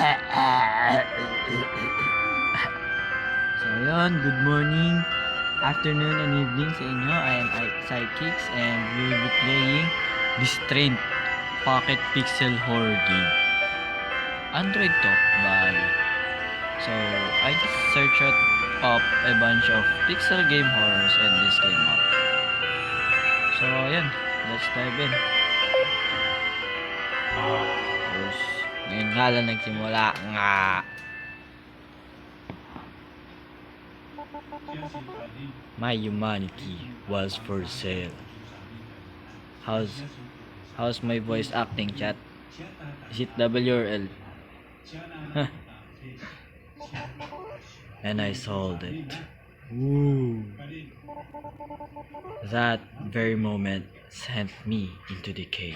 So yun, good morning, afternoon, and evening sa inyo. I am Psychics and we will be playing Restraint Pocket Pixel Horror Game. Android to, bali. So, I just searched up a bunch of pixel game horrors and this came up. So, yun, let's dive in. Tapos, ngayon nga lang nagsimula nga. My humanity was for sale. How's my voice acting, chat? Is it W or L? Huh. And I sold it. Ooh. That very moment sent me into decay.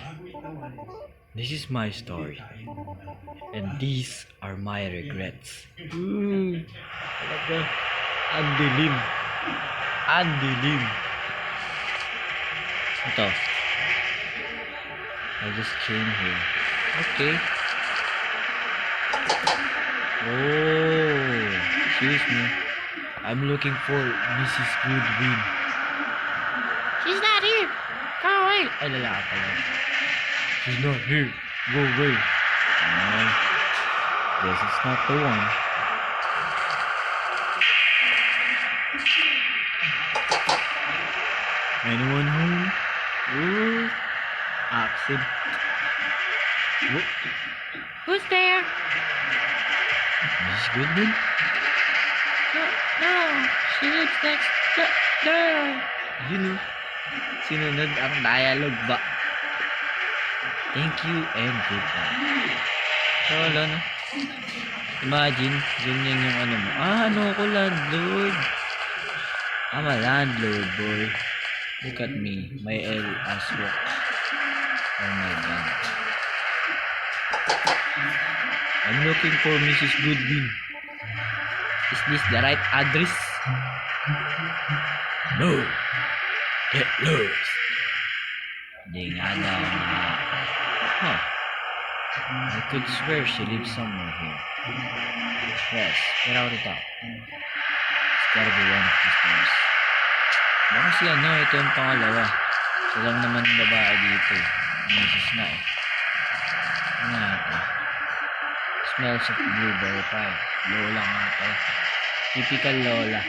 This is my story. And these are my regrets. Ooh. Ang dilim. Ang dilim. Ito. I just came here. Okay. Oh, excuse me. I'm looking for Mrs. Goodwin. She's not here. Go away. Ay, lalaki pala. She's not here. Go away. Oh, this is not the one. Anyone home? Ooh. Accent. Whoop. Who's there? Mrs. Goodwin? No, she lives next door. You know, sinunod ang dialogue ba? Thank you and goodbye. So, wala na. Imagine, ganyan yung ano mo. Ano ko, landlord? I'm a landlord, boy. Look at me. My L as works. Oh my god. I'm looking for Mrs. Goodwin. Is this the right address? No. Get lost. Hindi nga daw nga. Huh. I could swear she lives somewhere here. Yes, get out of town. It's gotta be one of these things. Baka si ano, ito yung pangalawa. Siya lang naman babae dito. Mrs. na eh. Ano nga ito? Smells of blueberry pie. Lola nga ito. Typical Lola.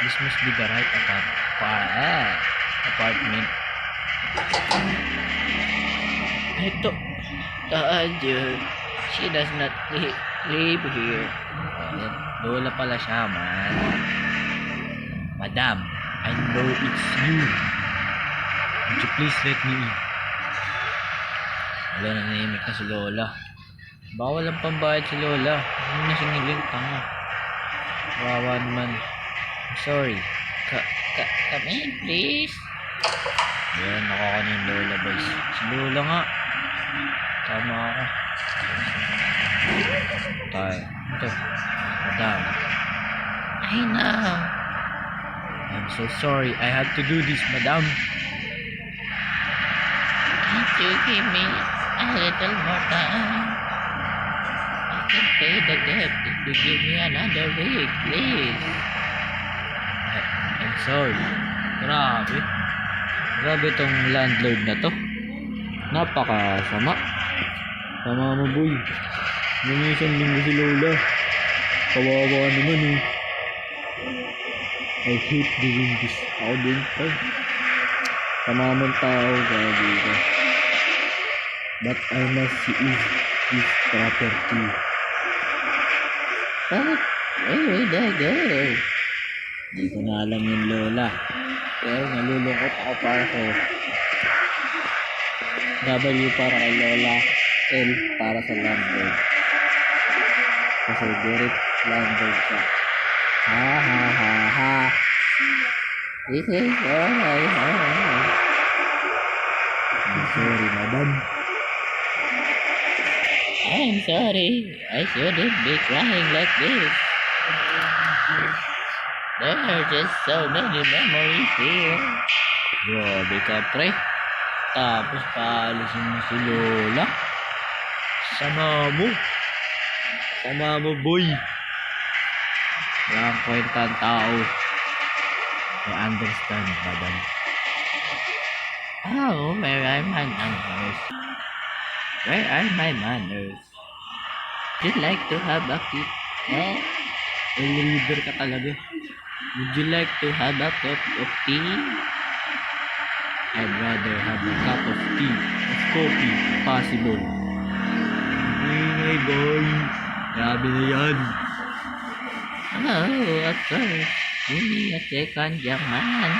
This must be the right apartment. Ito. She does not live here. Ayan. Lola pala siya, man. Madam, I know it's you. Would you please let me in? Wala, nanahimik na si Lola. Bawal ang pambayad si Lola. Ano na singiling tanga. Wawa naman. I'm sorry. Come in, please. Ayan, nakaka na yung Lola, boys. Si Lola nga. Tama ako. Tayo. Ito. Madam. I know. I'm so sorry. I had to do this, madam. Can't you give me a little more time? I can pay the debt if you give me another week, please. I'm sorry. Grabe. Grabe tong landlord na to. Napakasama. Sama mo, boy. Nangisang linggo si Lola. Kawawa naman eh. I hate doing this. Ako din pa. Tamamang tao gabi ka. But I must see his property. But where will I go? Hindi ko na alam yung Lola. Pero nalulungkot ako para ko. W para kay Lola. L para sa landlord. Kasi direct landlord siya. Ha ha ha ha. This is all I have. I'm sorry, madam. I'm sorry. I shouldn't be crying like this. There are just so many memories here. Grabe ka, pre. Tapos paalisin mo si Lola. Sama mo. Tama mo, boy. Wala kang kwenta ang tao. I understand, madam. Oh, where are my manners? Where are my manners? You'd like to have a kit? Eh? Leader ka talaga. Would you like to have a cup of tea? I'd rather have a cup of tea, of coffee, if possible. Ingay, boy. Grabe na yan. Oh, of course. Give me a second, young man.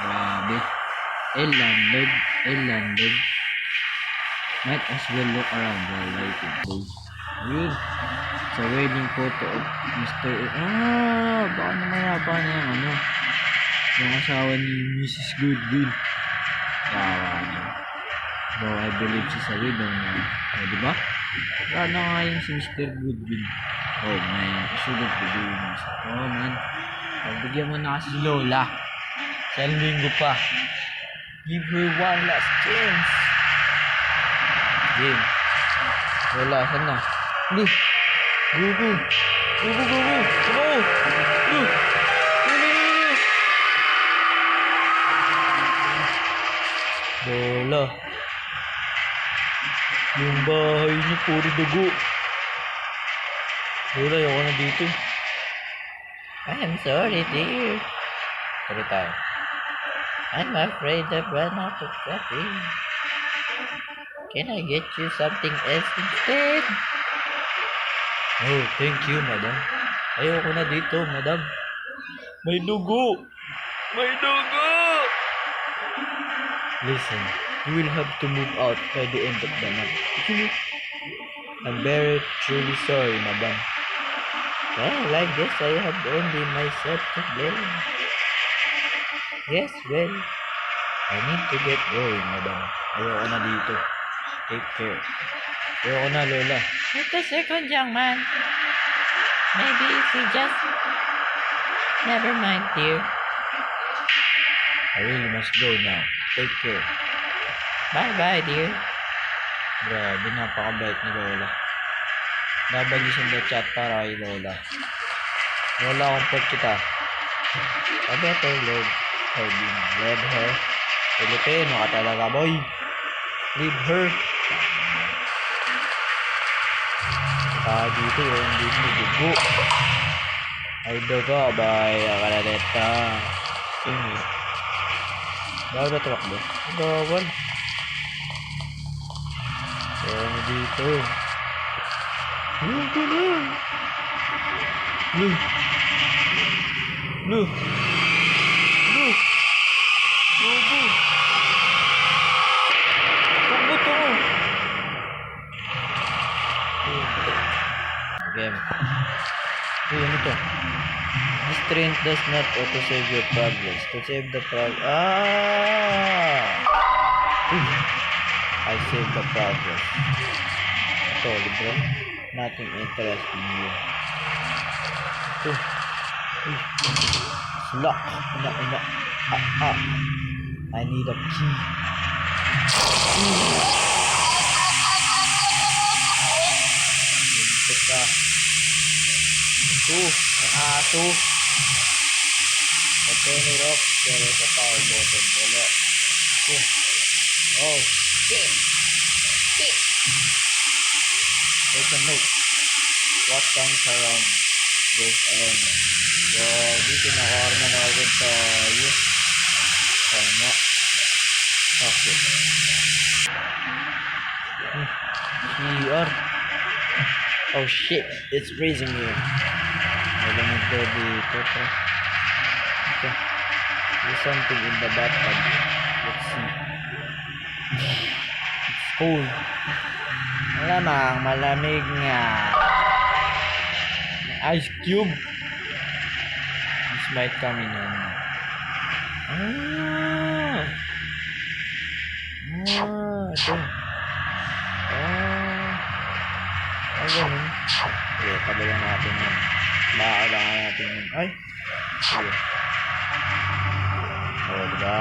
Grabe. Landed. Might as well look around while waiting, boys. Yun. Sa wedding photo of Mr. Baka namayapa na yung ano. Yung asawa ni Mrs. Goodwin. Kawa niya. Though I believe she's a widow now. Diba? Paano nga yung si Mr. Goodwin? Oh man, I shouldn't be doing this. Oh man. Pagbigyan mo na kasi si Lola. Sa linggo pa. Give her one last chance. Game. Lola, saan na? Go! Go! Go! Go! Go! Go! Go! Go! Lola. Yung bahay niyo puro dugo. Lola, ayoko na dito. I'm sorry, dear. Tara tayo. I'm afraid I've run out of coffee. Can I get you something else instead? Oh, thank you, madam. Ayoko na dito, madam. May dugo! May dugo! Listen, you will have to move out by the end of the month. I'm very truly sorry, madam. Well, I guess I have only myself to blame. Yes, well, I need to get going, madam. Ayoko na dito. Take care. Ayoko na, Lola. wait a second, young man. Maybe if we just... Never mind, dear. I really must go now. Take care. Bye-bye, dear. Grabe, napakabait ni Lola. Babagis in the chat para kay Lola. Lola, comfort kita. A better Lord Harding, leave her. Pilipino ka talaga, boy. Leave her. Saka dito yung dito dugo. Ay dugo, bay. Akalaleta. Ini. Bawal ba tumakbo? Bawal. Ano dito? Yung ko na. Lu. Lu. Lu. Lugo. Takbo to. Game. Uy, ano to? This train does not auto-save your progress. To save the progress. I saved the progress. Ito, libre. Nothing interesting here. Ito. Uy. Lock. Ina. I need a key. Teka. Ito. Ang aso. Okay, ni Rock. Pero sa power button. Wala. Ito. Oh. Shit. Take a note. What comes around goes around. So, dito nakakarma na agad tayo. Tama. Okay. CR. Oh shit, it's freezing here. Wala nito dito. Okay. There's something in the bathtub. Let's see. It's cold. Malamang malamig nga. Ice cube. This might come in handy. Ito. Ganun. Okay, kabayan natin yun. Kailangan natin yun. Ay! Sige. O, diba?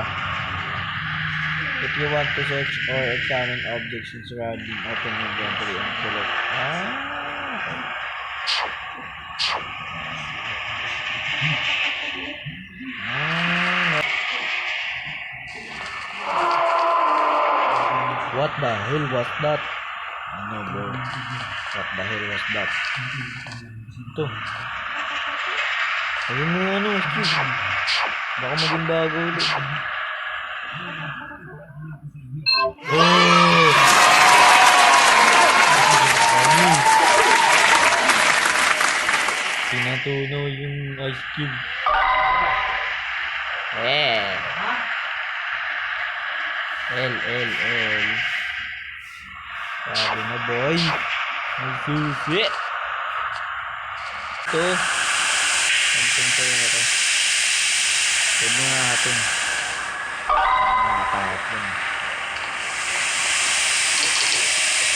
If you want to search or examine objects in surrounding, open inventory and select. What the hell was that? Ano bro? What the hell was that? Ito. Ayun mo yung ano, Steve. Baka maging bago ulit. Oh! Ano? Pinatunaw yung ice cube. L. Sabi na boy. May susi. Ito. Something ko yun ito. Huwag mo natin. Nakakapin.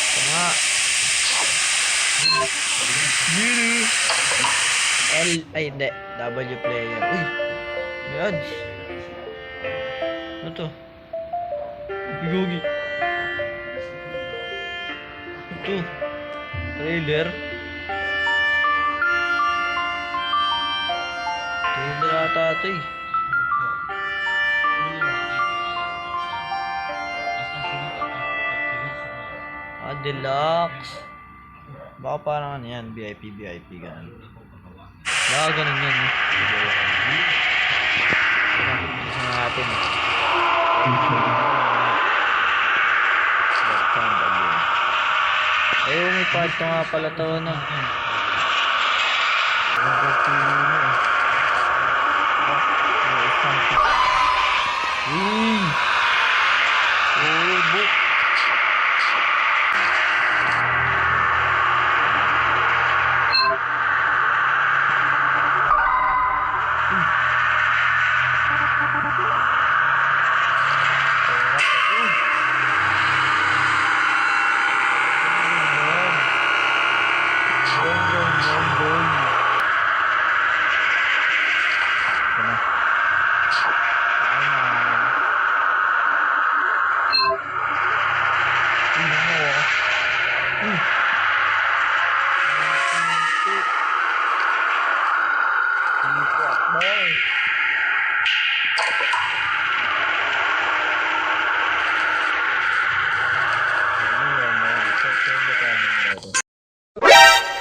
Ito nga. L. Ay hindi. W player. Uy. May ads. Ano to? Gugi. Ito. Trailer. Trailer ata ito eh. Deluxe. Baka parang ano yan. VIP ganun. Baka ganun yan eh. Isa natin eh. Ayun, may part nga pala to na. Book.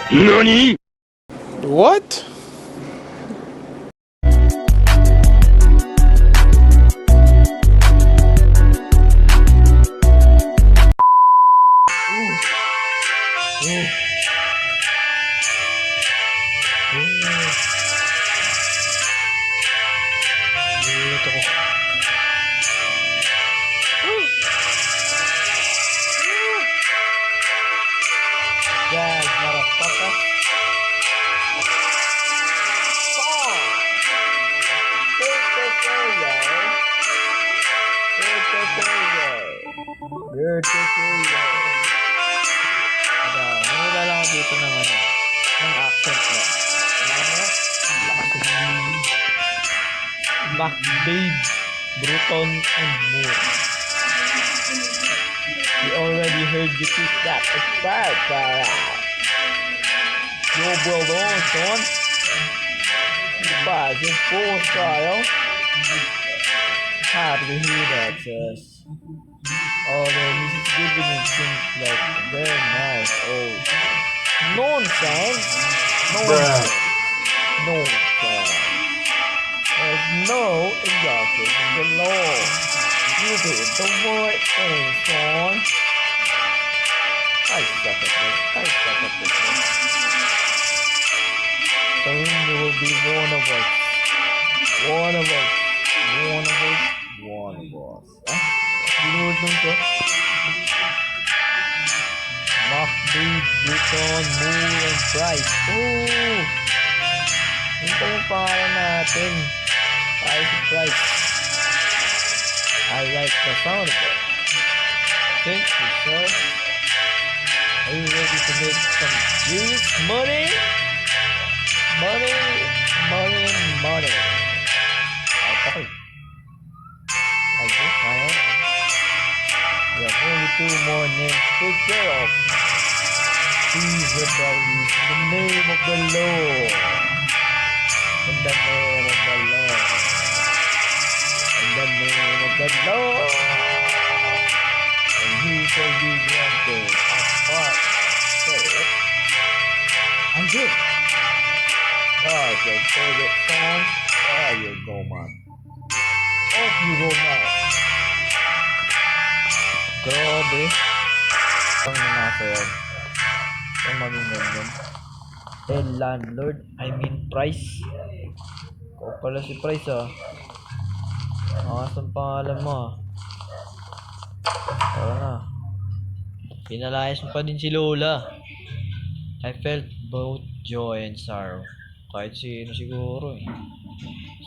NANI?! What?! Wala lang ako dito ng ano, ng accent ba? McDade, Bruton, and Moore. We already heard you teach that. It's bad, Yo, well done, son. Goodbye, in full style. Happy to hear that, sis. Although Mrs. Goodwin seems like very nice. Oh, nonsense! Nonsense! Nonsense! There's no injustice in the law. You did the right thing, son. I suck at this one. Soon you will be one of us. One of us. Binuod nung to. McDade, Bruton, Moore, and Price. Oh! Yun pa yung pangalan natin. Price. I like the sound of it. Thank you, sir. Are you ready to make some serious money? Money. Okay. I guess I am. two more names to take care of. Caesar praise the name of the Lord. In the name of the Lord. In the name of the Lord. And he shall be granted a part. I'm good. That's your favorite song. There you go, man. Off you go now. Grabe. Ang nasa yan. Ang maging ganyan. The landlord, I mean Price. Ikaw pala si Price ah. Ang pangalan mo ah. Tara na. Pinalayas mo pa din si Lola. I felt both joy and sorrow. Kahit sino siguro eh.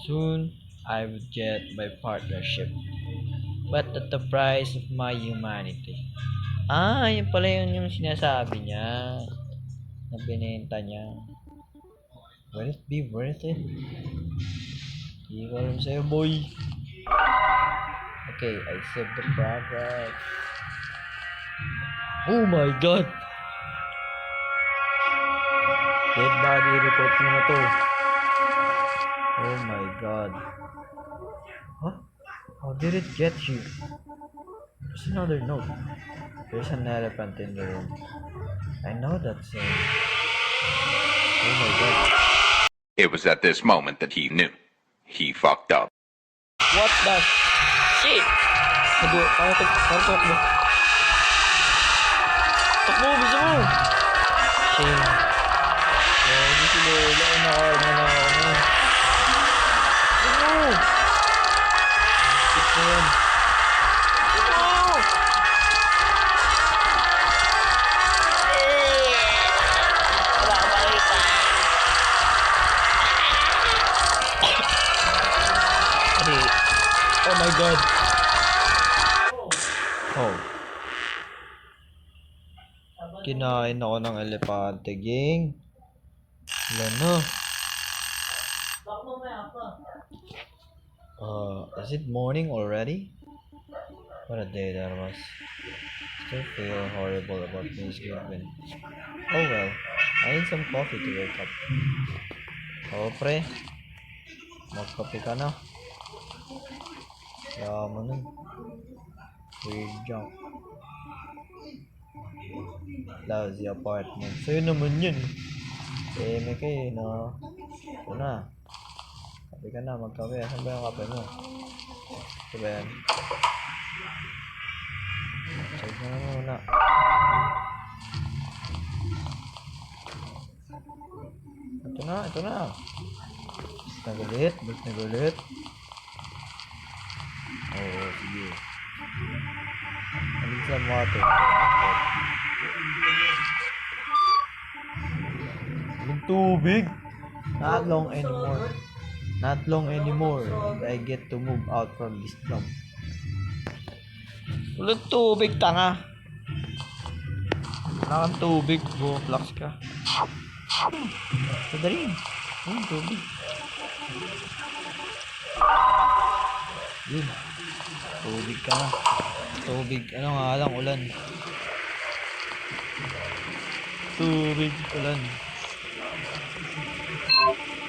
Soon, I would get my partnership. But at the price of my humanity. Yun pala yung sinasabi niya. Na binenta niya. Will it be worth it? Hindi ko alam sa'yo, boy. Okay, I saved the progress. Oh my god! Dead body report mo na to. Oh my god. Huh? How did it get here? There's another note. There's an elephant in the room. I know that saying. Oh my god. It was at this moment that he knew. He fucked up. What the shit? Takbo mo. Takbo, bisa mo. Shame. Hindi si Lola. Nakaano na ako. Ano? Shit na yan. Ano? Oh my god. Oh. Kinain ako ng elepante, ging. Wala na. Is it morning already? What a day that was. Still feel horrible about Thanksgiving. Oh well, I need some coffee to wake up. Oh pre, magkape ka na. Kaya mo nun. Weird junk. Lousy apartment. Sa'yo naman yun. May kayo na. Ito na. Kape ka na, magkape. Saan ba yung kape mo? Ito ba yan? Check mo na muna. Ito na. Nagulit. Oo, sige. Alis lang mo ito. Yung tubig. Not long anymore. And I get to move out from this slum. Walang tubig, tanga. Wala kang tubig. Flux ka. Sadali. Tubig. Yun. Tubig ka na. Tubig. Ano nga lang, ulan. Tubig, ulan.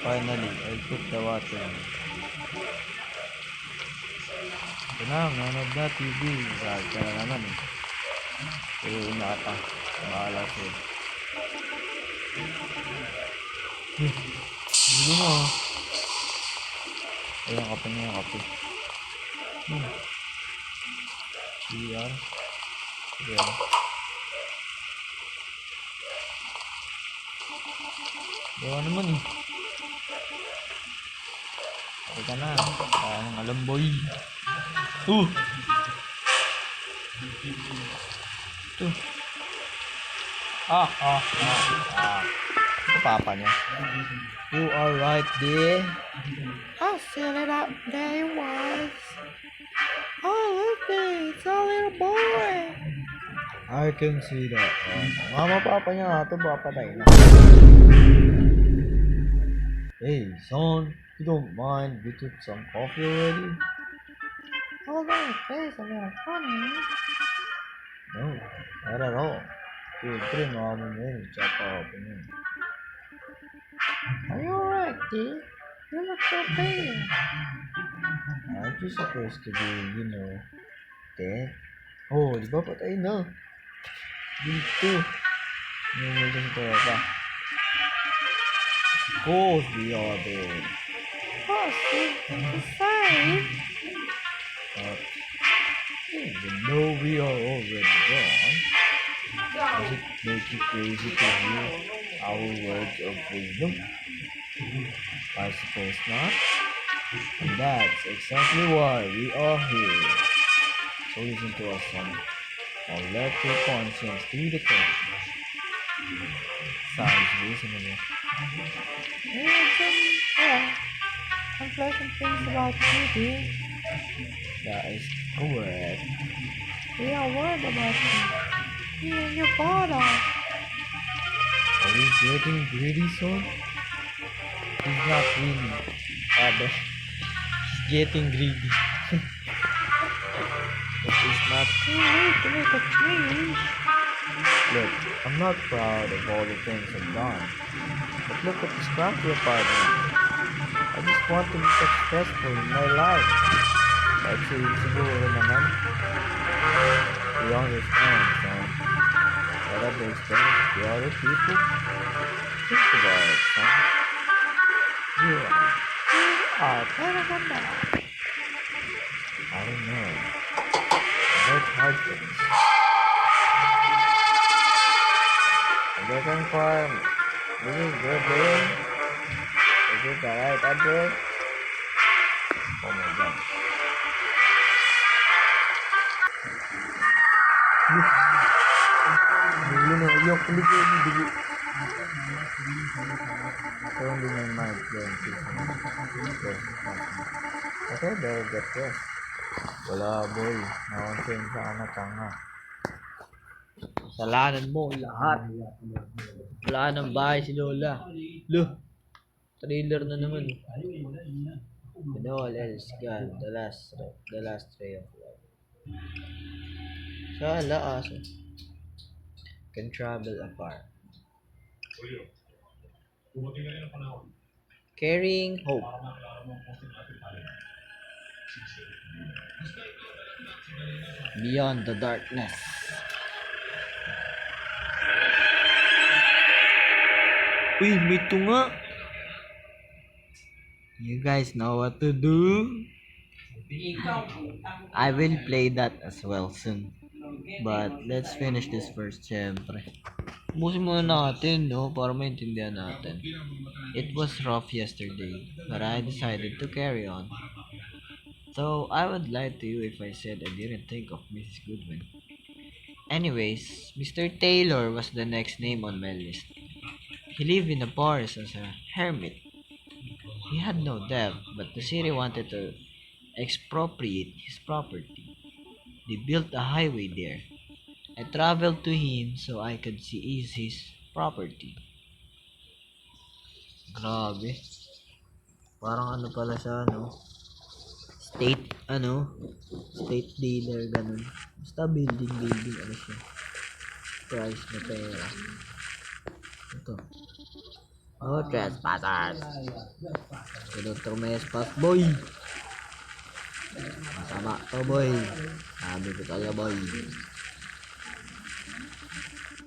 Finally, I took the water. Ito na, manood na TV. Saan ka na naman eh. Una ka. Bahala sa'yo. Hindi mo ah. Ayan, kape niya, kape. CR. Ayan. Gawa naman eh. Kape ka na. Parang alamboy. Ito. Ito papa niya. You are right, dear. How silly that day was. Oh, look me. It's a little boy. I can see that. Mama, papa niya nga ito. Papatay na. Hey, son. You don't mind we took some coffee already? Oh, that face a little funny. at all. Siyempre, mama mo yun. Tsaka ako yun. Are you alright, dear? You look so pale. Aren't you supposed to be, dead? Oh, di ba patay na? Dito. Nungulong ko pa. Of course, we are dead. But even though we are already gone, does it make you crazy to hear our words of wisdom? I suppose not. And that's exactly why we are here. So listen to us, son. Or let your conscience do the talking. Sounds reasonable. Unpleasant things about you, dear. That is correct. We are worried about you. You and your father. Are you getting greedy, son? He's not really. Father. He's getting greedy. But it's not too late to make a change. Look, I'm not proud of all the things I've done. But look at the scrumpy apartment. I just want to be successful in my life. Kahit siguro naman. We understand, son. Whatever explains to other people, think about it, son. You are better than that. I don't know. I work hard for this. I'm looking for this is good, dude. Is it the right address? Oh my god. Yok, dili. So only my mind going to okay, better get rest. Wala, boy. Nakonsensya ka na, tanga. Kasalanan mo lahat. Wala nang bahay si Lola. Loh, trailer na naman. And all else gone, the last ray of life. Sala aso can travel afar. Carrying hope. Beyond the darkness. Uy, may tunga. You guys know what to do. I will play that as well soon. But let's finish this first, syempre. Busin muna natin, no? Para maintindihan natin. It was rough yesterday, but I decided to carry on. So, I would lie to you if I said I didn't think of Mrs. Goodwin. Anyways, Mr. Taylor was the next name on my list. He lived in the forest as a hermit. He had no debt, but the city wanted to expropriate his property. They built a highway there. I traveled to him so I could seize his property. Grabe. Parang ano pala siya, no? State dealer, ganun. Basta building, ano siya. Price na pera. Ito. Oh, trespassers. Dr. Mespas, boy. Masama to, boy. Sabi ko tayo, boy.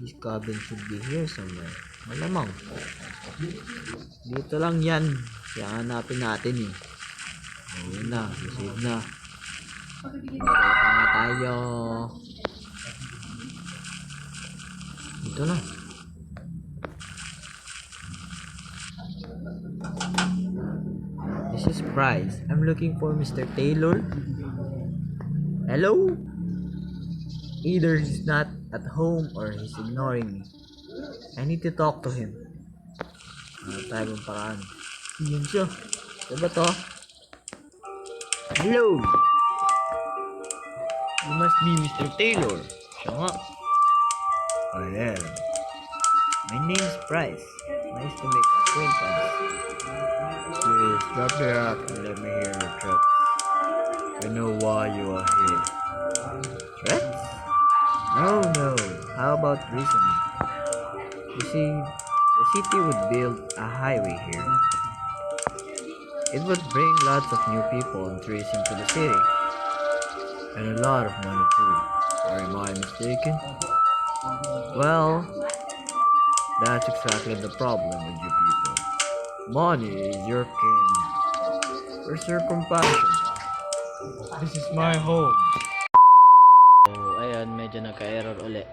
This cabin should be here somewhere. Malamang. Dito lang yan. Kaya hanapin natin eh. Ayun na. Receive na. Dito nga tayo. Dito na. This is Bryce. I'm looking for Mr. Taylor. Hello? Either he's not at home or he's ignoring me. I need to talk to him. Ano tayo bang paraan? Yun siya. Diba to? Hello! You must be Mr. Taylor. Siya nga. Oh yeah. My name's Bryce. Nice to make acquaintance. Please drop your hat and let me hear your threats. I know why you are here. Threats? No. How how about reasoning? You see, the city would build a highway here. It would bring lots of new people and tourists into the city. And a lot of money too. Or am I mistaken? Well, that's exactly the problem with you people. Money is your king. Where's your compassion? This is my home. So, ayun, medyo nagka-error uli.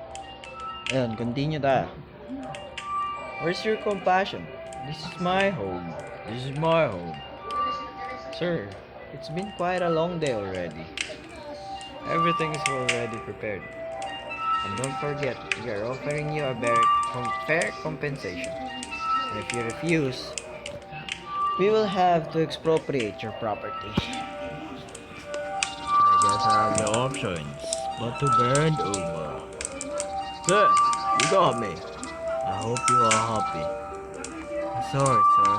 Ayun, continue tayo. Where's your compassion? This is my home. This is my home. Sir, it's been quite a long day already. Everything is already prepared. And don't forget, we are offering you a fair compensation. And if you refuse, we will have to expropriate your property. I guess I have no options but to bend over. Sir, you got me. I hope you are happy. I'm sorry, sir.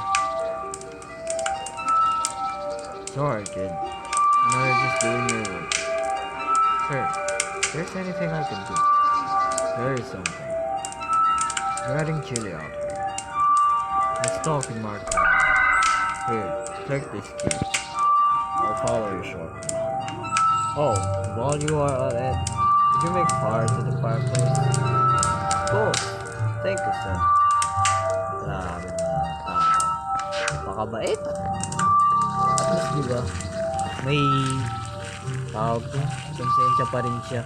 Sorry, kid. I know you're just doing your work. Sir, if there's anything I can do, there is something. It's getting chilly out here. Let's talk in my car. Here, take this key. I'll follow you shortly. Oh, while you are at it, did you make fire to the fireplace? Of course. Thank you, sir. Grabe mga tao. Napakabait. At least, diba, may tawag ko, konsensya pa rin siya.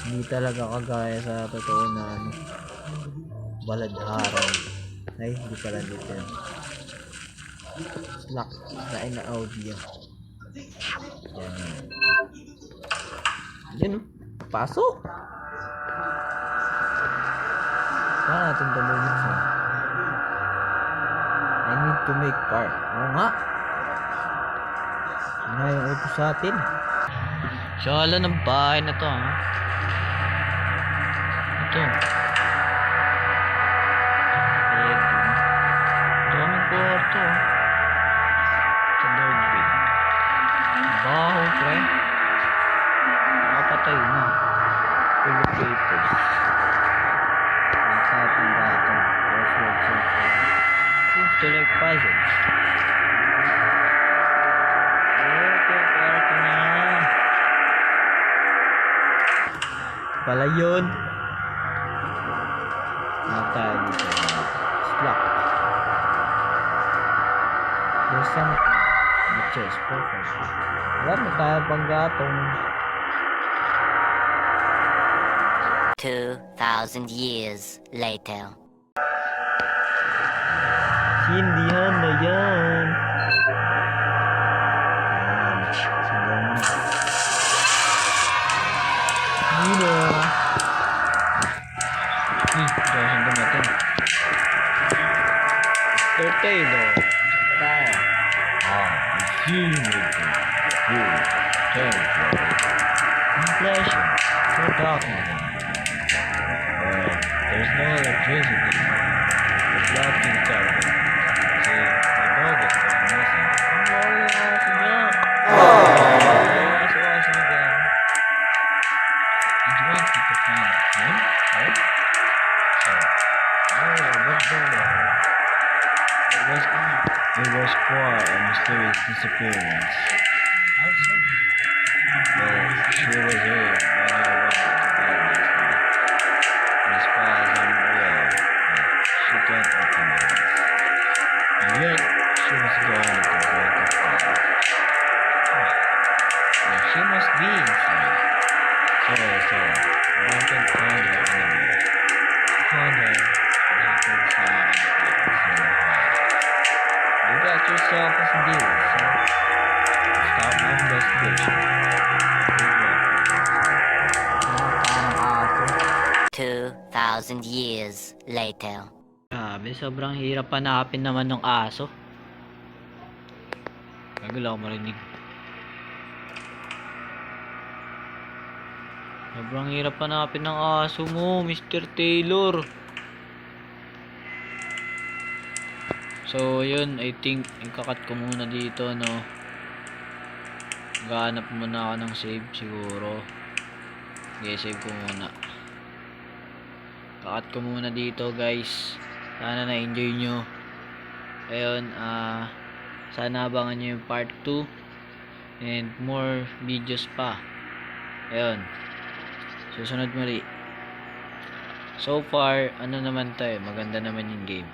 Hindi talaga kagaya sa totoo na baladharang. Ay, hindi pala dito yan. Slack, kain na audio. Yan. Yan o, pasok! Saan natin tumugit siya? I need to make car. Oo nga. Ano yung utos sa atin? Sala ng bahay na to, ha? Ito. Daming kwarto, ha? Sa third grade. Baho, pre. Nakapatay na. Full of papers. Nakapatay bato. Crossword circle. Seems to like puzzles. Pala yun. Tayo dito. Slack. There's something. The chest. Perfect. Wala na tayo pang gatong. 2,000 years later. Sindihan na yan. Sindihan na. Sino? Dahil dumating. Mr. Taylor. Tayo. I'm seeing with you. Good. Terrible. Pleasure. So darkness. Well, there's no electricity. It's locked in terrible. See, the dog is going missing. I'm worried about him. What's again? And you want me to find him, right? So, what's going on? It was quite a mysterious disappearance. How so? Well, she was here when I went to bed last night. And as far as I'm aware, she can't open the eyes. And yet, she was going to break the door. Now she must be inside. Sorry. I can't find her anywhere. Found her, and I can find her. You got yourself a deal, so start my investigation. 2,000 years later. Grabe, sobrang hirap hanapin naman ng aso. Gagalaw ako marinig. Sobrang hirap hanapin ng aso mo, Mr. Taylor. So, yun, I think, ikakat ko muna dito, no. Gahanap muna ako ng save, siguro. Okay, save ko muna. Kakat ko muna dito guys. Sana na-enjoy nyo. Ayun, sana abangan nyo yung part 2 and more videos pa. Ayun, susunod muli. So far, ano naman to eh, maganda naman yung game.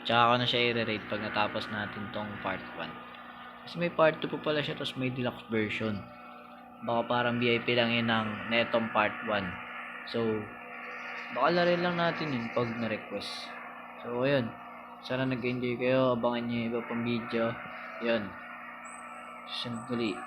Tsaka ko na siya i-rate pag natapos natin tong part 1. Kasi may part 2 pa pala siya, tapos may deluxe version. Baka parang VIP lang yun ng netong part 1. So, baka larin lang natin yun pag na-request. So, ayun. Sana nag-enjoy kayo. Abangan nyo yung iba pang video. Ayun. Susunod muli.